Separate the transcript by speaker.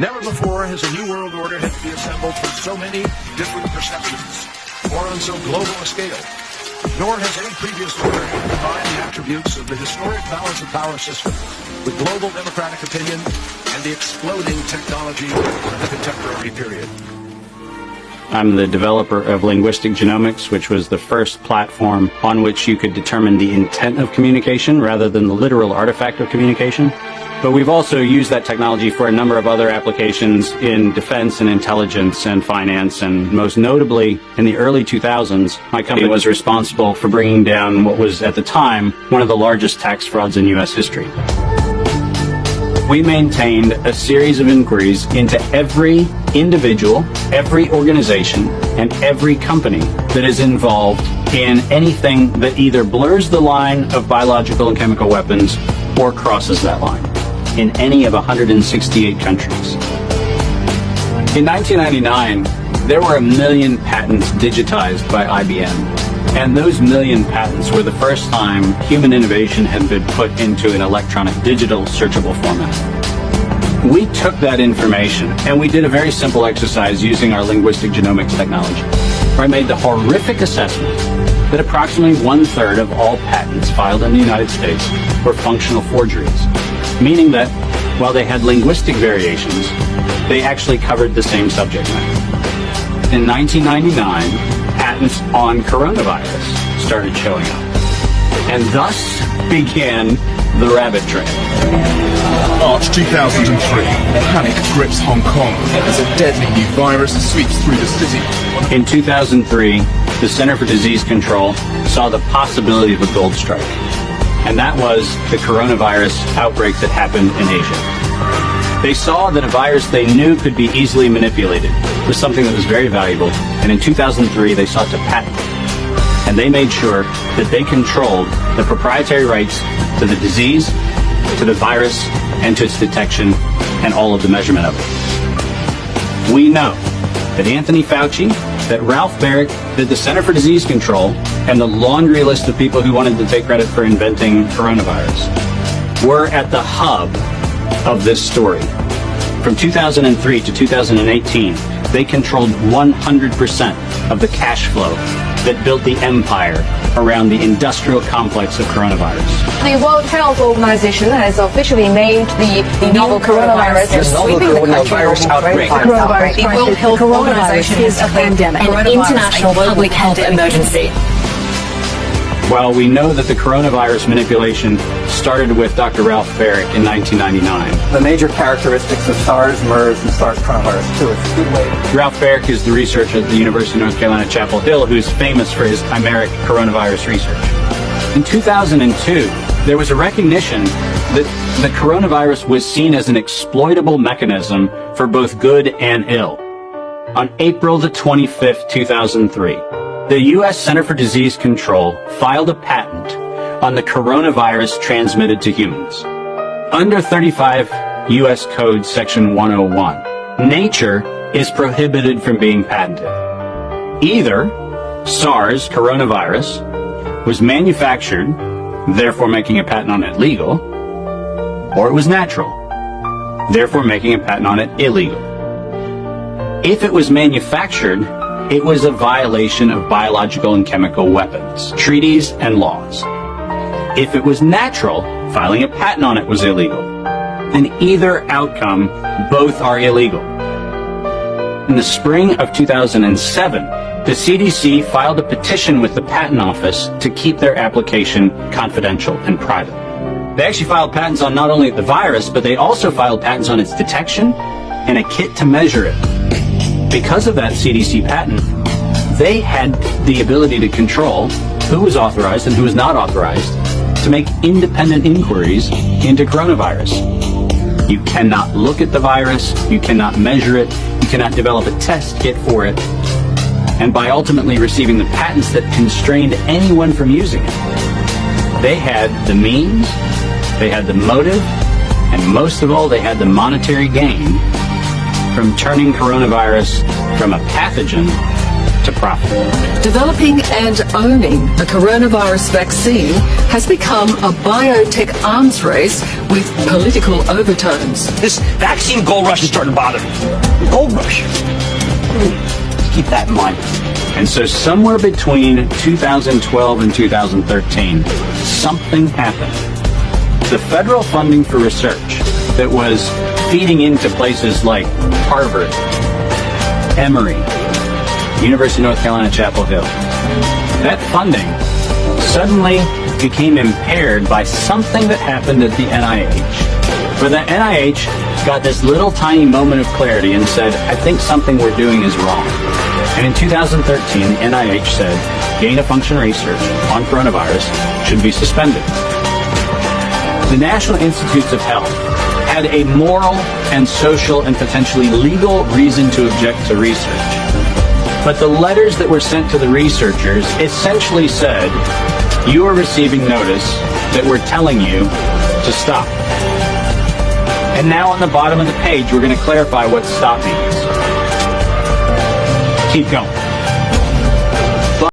Speaker 1: Never before has a new world order had to be assembled from so many different perceptions, or on so global a scale. Nor has any previous order combined the attributes of the historic balance of power system with global democratic opinion and the exploding technology of the contemporary period.
Speaker 2: I'm the developer of Linguistic Genomics, which was the first platform on which you could determine the intent of communication rather than the literal artifact of communication. But we've also used that technology for a number of other applications in defense and intelligence and finance, and most notably in the early 2000s, my company was responsible for bringing down what was at the time one of the largest tax frauds in U.S. history. We maintained a series of inquiries into every individual, every organization, and every company that is involved in anything that either blurs the line of biological and chemical weapons or crosses that line in any of 168 countries. In 1999, there were 1 million patents digitized by IBM. And those 1 million patents were the first time human innovation had been put into an electronic digital searchable format. We took that information and we did a very simple exercise using our linguistic genomics technology, where I made the horrific assessment that approximately 1/3 of all patents filed in the United States were functional forgeries, meaning that while they had linguistic variations, they actually covered the same subject matter. In 1999, patents on coronavirus started showing up. And thus began the rabbit trail.
Speaker 3: March 2003, panic grips Hong Kong as a deadly new virus sweeps through the city.
Speaker 2: In 2003, the Center for Disease Control saw the possibility of a gold strike. And that was the coronavirus outbreak that happened in Asia. They saw that a virus they knew could be easily manipulated was something that was very valuable, and in 2003 they sought to patent it. And they made sure that they controlled the proprietary rights to the disease, to the virus, and to its detection, and all of the measurement of it. We know that Anthony Fauci, that Ralph Baric, that the Center for Disease Control, and the laundry list of people who wanted to take credit for inventing coronavirus were at the hub of this story. From 2003 to 2018, they controlled 100% of the cash flow that built the empire around the industrial complex of coronavirus.
Speaker 4: The World Health Organization has officially named the novel coronavirus as sweeping the country outbreak.
Speaker 5: The World Health Organization is a pandemic,
Speaker 4: an international public health emergency.
Speaker 2: While we know that the coronavirus manipulation started with Dr. Ralph Baric in 1999.
Speaker 6: The major characteristics of SARS, MERS, and SARS coronavirus 2 is a good way.
Speaker 2: Ralph Baric is the researcher at the University of North Carolina, Chapel Hill, who is famous for his chimeric coronavirus research. In 2002, there was a recognition that the coronavirus was seen as an exploitable mechanism for both good and ill. On April the 25th, 2003, the U.S. Center for Disease Control filed a patent on the coronavirus transmitted to humans. Under 35 U.S. Code Section 101, nature is prohibited from being patented. Either SARS coronavirus was manufactured, therefore making a patent on it legal, or it was natural, therefore making a patent on it illegal. If it was manufactured, it was a violation of biological and chemical weapons, treaties, and laws. If it was natural, filing a patent on it was illegal. In either outcome, both are illegal. In the spring of 2007, the CDC filed a petition with the Patent Office to keep their application confidential and private. They actually filed patents on not only the virus, but they also filed patents on its detection and a kit to measure it. Because of that CDC patent, they had the ability to control who was authorized and who was not authorized to make independent inquiries into coronavirus. You cannot look at the virus, you cannot measure it, you cannot develop a test kit for it. And by ultimately receiving the patents that constrained anyone from using it, they had the means, they had the motive, and most of all, they had the monetary gain from turning coronavirus from a pathogen to profit.
Speaker 7: Developing and owning a coronavirus vaccine has become a biotech arms race with political overtones.
Speaker 8: This vaccine gold rush is starting to bother me. Gold rush. Keep that in mind.
Speaker 2: And so somewhere between 2012 and 2013, something happened. The federal funding for research that was feeding into places like Harvard, Emory, University of North Carolina, Chapel Hill, that funding suddenly became impaired by something that happened at the NIH. Where the NIH got this little tiny moment of clarity and said, I think something we're doing is wrong. And in 2013, the NIH said gain-of-function research on coronavirus should be suspended. The National Institutes of Health had a moral and social and potentially legal reason to object to research. But the letters that were sent to the researchers essentially said, you are receiving notice that we're telling you to stop. And now on the bottom of the page, we're going to clarify what stop means. Keep going.